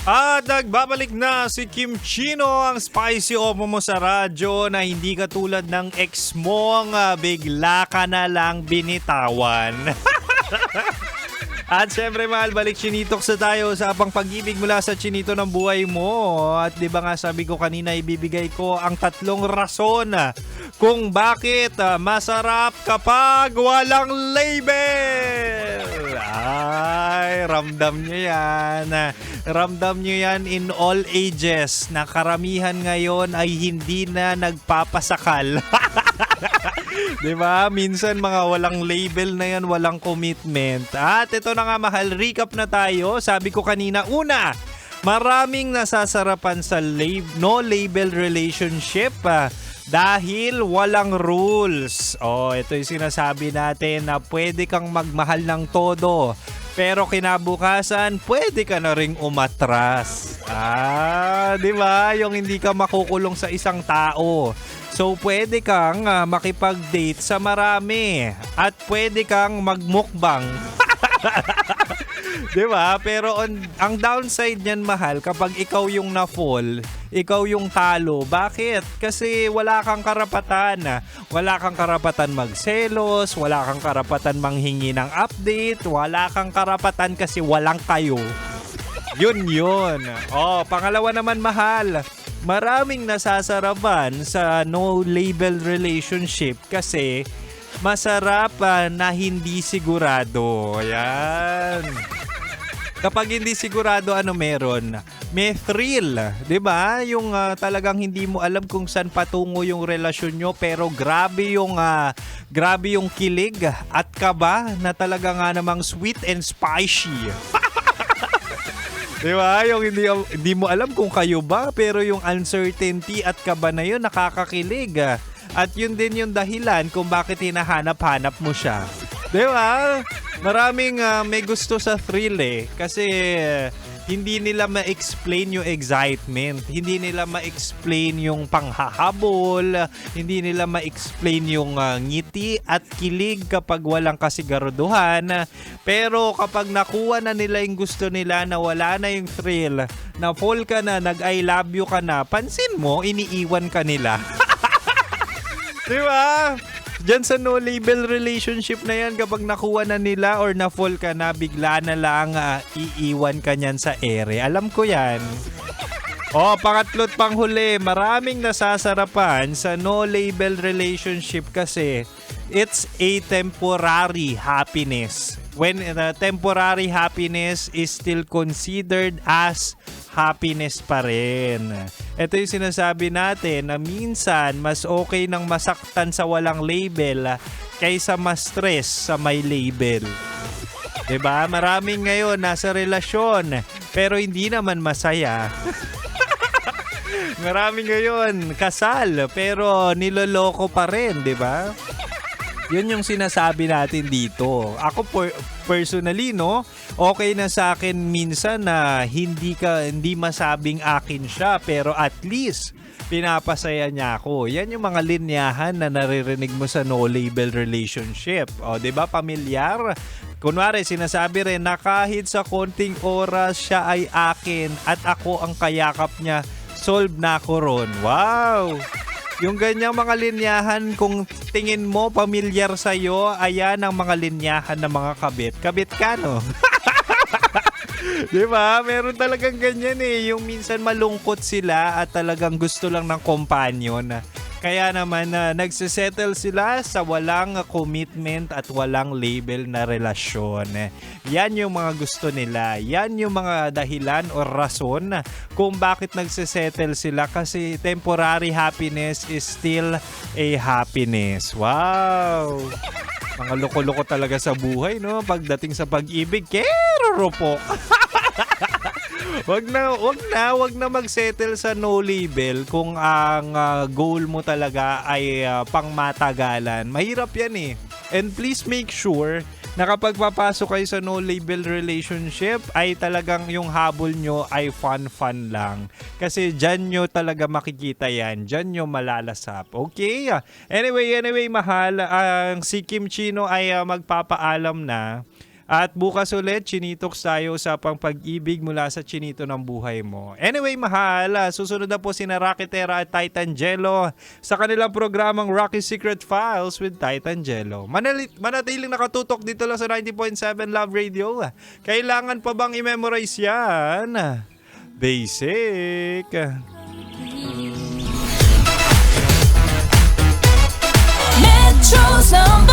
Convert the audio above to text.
At nagbabalik na si Kim Chino, ang spicy opo mo sa radyo na hindi katulad ng ex mo nga bigla ka na lang binitawan. At syempre mahal, balik chinitok sa tayo sa apang pag-ibig mula sa chinito ng buhay mo. At di ba nga sabi ko kanina, ibibigay ko ang 3 rason kung bakit masarap kapag walang label. Ay, ramdam nyo yan. Ramdam nyo yan in all ages na karamihan ngayon ay hindi na nagpapasakal. Diba? Minsan mga walang label na yan, walang commitment. At ito na nga mahal, recap na tayo. Sabi ko kanina, una, maraming nasasarapan sa no label relationship dahil walang rules. Ito yung sinasabi natin na pwede kang magmahal ng todo, pero kinabukasan, pwede ka na ring umatras. Di ba? Yung hindi ka makukulong sa isang tao. So, pwede kang makipag-date sa marami. At pwede kang magmukbang. Di ba? Pero ang downside niyan, mahal, kapag ikaw yung na-fall, ikaw yung talo. Bakit? Kasi wala kang karapatan. Wala kang karapatan magselos, wala kang karapatan manghingi ng update, wala kang karapatan kasi walang kayo. Yun. Pangalawa naman, mahal, maraming nasasarapan sa no label relationship kasi masarap na hindi sigurado. Ayan. Kapag hindi sigurado, ano meron? May thrill, 'di ba? Yung talagang hindi mo alam kung saan patungo yung relasyon nyo, pero grabe yung kilig at kaba na talaga nga namang sweet and spicy. 'Di ba? Yung hindi mo alam kung kayo ba, pero yung uncertainty at kaba na yun nakakakilig. At yun din yung dahilan kung bakit hinahanap-hanap mo siya. 'Di ba? Maraming may gusto sa thrill kasi hindi nila ma-explain yung excitement, hindi nila ma-explain yung panghahabol, hindi nila ma-explain yung ngiti at kilig kapag walang kasiguraduhan. Pero kapag nakuha na nila yung gusto nila na wala na yung thrill, na fall ka na, nag-I love you ka na, pansin mo, iniiwan ka nila. Diba? Diyan sa no label relationship na yan, kapag nakuha na nila or na-fall ka na, bigla na lang iiwan ka niyan sa ere. Alam ko yan. Pangatlo't panghuli, maraming nasasarapan sa no label relationship kasi it's a temporary happiness. When temporary happiness is still considered as happiness pa rin. Ito yung sinasabi natin na minsan mas okay nang masaktan sa walang label kaysa ma-stress sa may label. 'Di ba? Maraming ngayon nasa relasyon pero hindi naman masaya. Maraming ngayon kasal pero niloloko pa rin, 'di ba? Yun yung sinasabi natin dito. Ako personally, okay na sa akin minsan na hindi masabing akin siya, pero at least pinapasaya niya ako. Yan yung mga linyahan na naririnig mo sa no label relationship. 'Di ba? Pamilyar. Kunwari, sinasabi rin na kahit sa konting oras siya ay akin at ako ang kayakap niya, solve na ako ron. Wow! Yung ganyang mga linyahan, kung tingin mo pamilyar sa'yo, ayan ang mga linyahan ng mga kabit. Kabit ka, no? Diba? Meron talagang ganyan yung minsan malungkot sila at talagang gusto lang ng companion. Kaya naman nagsisettle sila sa walang commitment at walang label na relasyon. Yan yung mga gusto nila. Yan yung mga dahilan o rason kung bakit nagsisettle sila, kasi temporary happiness is still a happiness. Wow! Mga loko-loko talaga sa buhay, no? Pagdating sa pag-ibig, kerorupok. Wag na magsettle sa no label kung ang goal mo talaga ay pangmatagalan. Mahirap yan And please make sure na kapag papasok kayo sa no label relationship ay talagang yung habol nyo ay fun lang. Kasi dyan nyo talaga makikita yan. Dyan nyo malalasap. Okay? Anyway, mahal. Si Kim Chino ay magpapaalam na. At bukas ulit, chinitoks tayo sa pag-ibig mula sa chinito ng buhay mo. Anyway, mahal, susunod na po sina Rocky Terra at Titan Jello sa kanilang programang Rocky Secret Files with Titan Jello. Manatiling nakatutok dito lang sa 90.7 Love Radio. Kailangan pa bang i-memorize yan? Basic. Metro's number